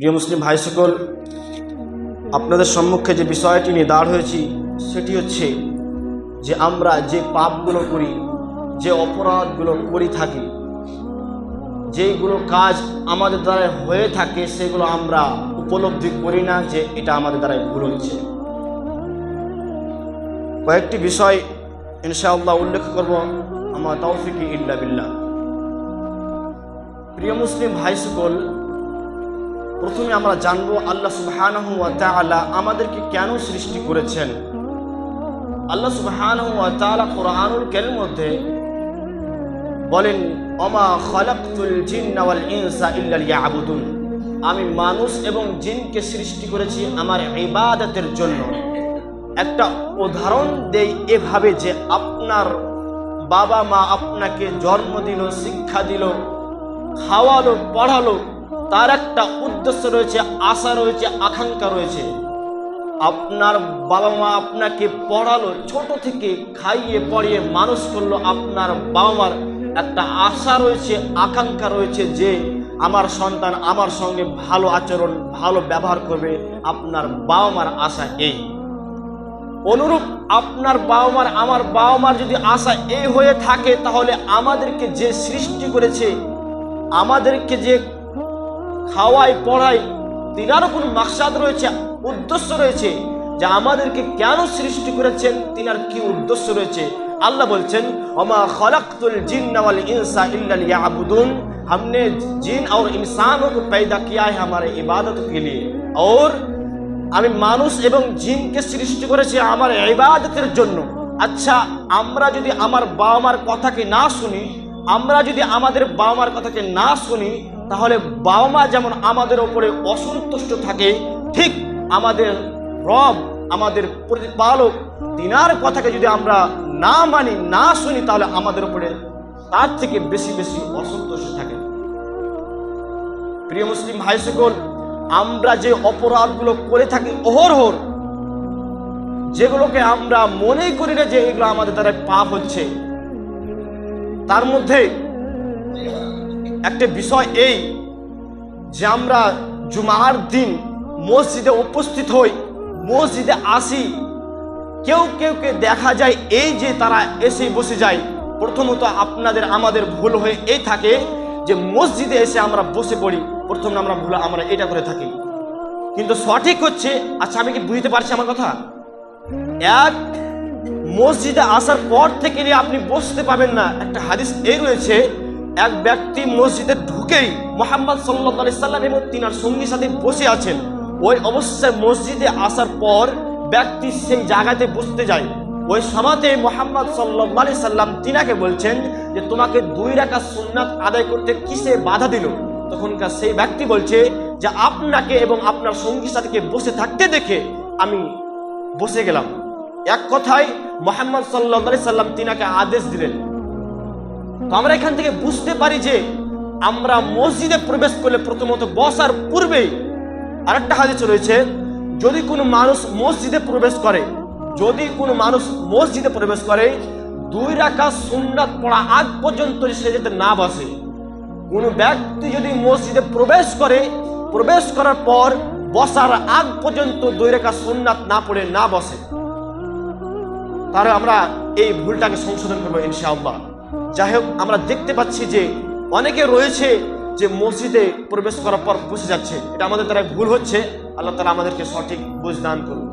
প্রিয় মুসলিম ভাই সকল, আপনাদের সম্মুখে যে বিষয়টি নিয়ে দাঁড় হয়েছি সেটি হচ্ছে যে আমরা যে পাপগুলো করি, যে অপরাধগুলো করি থাকি, যেগুলো কাজ আমাদের দ্বারা হয়ে থাকে সেগুলো আমরা উপলব্ধি করি না যে এটা আমাদের দ্বারা ভুল হচ্ছে। কয়েকটি বিষয় ইনশাআল্লাহ উল্লেখ করব, আমার তৌফিকি ইল্লা বিল্লাহ। প্রিয় মুসলিম ভাই সকল, প্রথমে আমরা জানবো আল্লাহ সুবহানাহু ওয়া তাআলা আমাদেরকে কেন সৃষ্টি করেছেন। আল্লাহ সুবহানাহু ওয়া তাআলা কোরআনুল কারীমের মধ্যে বলেন, ওমা খালাকতুল জিন্না ওয়াল ইনসা ইল্লা লিয়াবুদুন, আমি মানুষ এবং জিনকে সৃষ্টি করেছি আমার ইবাদতের জন্য। একটা উদাহরণ দেই এভাবে যে আপনার বাবা মা আপনাকে জন্ম দিল, শিক্ষা দিল, খাওয়ালো, পড়ালো, তার একটা উদ্দেশ্য রয়েছে, আশা রয়েছে, আকাঙ্ক্ষা রয়েছে। আপনার বাবা মা আপনাকে পড়ালো, ছোট থেকে খাইয়ে পড়িয়ে মানুষ করলো, আপনার বাবা মার একটা আশা রয়েছে, আকাঙ্ক্ষা রয়েছে যে আমার সন্তান আমার সঙ্গে ভালো আচরণ, ভালো ব্যবহার করবে। আপনার বাবা মার আশা এই। অনুরূপ আপনার বাবা মার, আমার বাবা মার যদি আশা এই হয়ে থাকে, তাহলে আমাদেরকে যে সৃষ্টি করেছে, আমাদেরকে যে খাওয়াই পড়াই, তিনারও কোনো মাকসাদ রয়েছে, উদ্দেশ্য রয়েছে যে আমাদেরকে কেন সৃষ্টি করেছেন, তিনার কি উদ্দেশ্য রয়েছে। अल्लाह बोलছেন, ওমা খালাকতুল জিন্না ওয়াল ইনসা ইল্লা লিয়াবুদুন, हमने जिन और इंसानों को पैदा किया है हमारे इबादत के लिए, और আমি মানুষ এবং জিনকে সৃষ্টি করেছি আমার ইবাদতের জন্য। আচ্ছা, আমরা যদি আমার বাবা মার কথাকে না শুনি, আমরা যদি আমাদের বাবা মার কথাকে না শুনি, তাহলে বাবা মা যেমন আমাদের উপরে অসন্তুষ্ট থাকে, ঠিক আমাদের রব, আমাদের প্রতিপালক, তিনার কথাকে যদি আমরা না মানি, না শুনি, তাহলে আমাদের উপরে তার থেকে বেশি বেশি অসন্তুষ্ট থাকে। প্রিয় মুসলিম ভাই সকল, আমরা যে অপরাধগুলো করে থাকি অহরহ, যেগুলোকে আমরা মনে করি না যে এগুলো আমাদের দ্বারা পাপ হচ্ছে, তার মধ্যে একটা বিষয় এই যে আমরা জুমার দিন মসজিদে উপস্থিত হই, মসজিদে আসি, কেউ কেউকে দেখা যায় এই যে তারা এসে বসে যায়। প্রথমত আপনাদের আমাদের ভুল হয়ে এই থাকে যে মসজিদে এসে আমরা বসে পড়ি, প্রথম আমরা এটা করে থাকি। কিন্তু সঠিক হচ্ছে, আচ্ছা আমি কি বুঝতে পারছি আমার কথা, এক মসজিদে আসার পর থেকে আপনি বসতে পাবেন না। একটা হাদিস এই রয়েছে, এক ব্যক্তি মসজিদে ঢুকেই মুহাম্মদ সাল্লাল্লাহু আলাইহি সাল্লাম এবং তিনার সঙ্গী সাথে বসে আছেন, ওই অবস্থায় মসজিদে আসার পর ব্যক্তি সেই জায়গাতে বসতে যায়। ওই সময়তে মুহাম্মদ সাল্লাল্লাহু আলাইহি সাল্লাম তিনাকে বলছেন যে তোমাকে 2 রাকাত সুন্নাত আদায় করতে কিসে বাধা দিল? তখনকার সেই ব্যক্তি বলছে যে আপনাকে এবং আপনার সঙ্গী সাথীকে বসে থাকতে দেখে আমি বসে গেলাম। এক কথায় মুহাম্মদ সাল্লাল্লাহু আলাইহি সাল্লাম তিনাকে আদেশ দিলেন। তো আমরা এখান থেকে বুঝতে পারি যে আমরা মসজিদে প্রবেশ করলে প্রথমত বসার পূর্বেই আরেকটা হাদিস রয়েছে, যদি কোনো মানুষ মসজিদে প্রবেশ করে, 2 রাকাত সুন্নাত পড়া আগ পর্যন্ত সে যাতে না বসে। কোনো ব্যক্তি যদি মসজিদে প্রবেশ করার পর বসার আগ পর্যন্ত 2 রাকাত সুন্নাত না পড়ে না বসে, তাহলে আমরা এই ভুলটাকে সংশোধন করবো ইনশাআল্লাহ। যাই হোক, আমরা দেখতে পাচ্ছি যে অনেকে রয়েছে যে মসজিদে প্রবেশ করার পর বসে যাচ্ছে, এটা আমাদের দ্বারা ভুল হচ্ছে। আল্লাহ তাআলা আমাদেরকে সঠিক বুঝ দান করুন।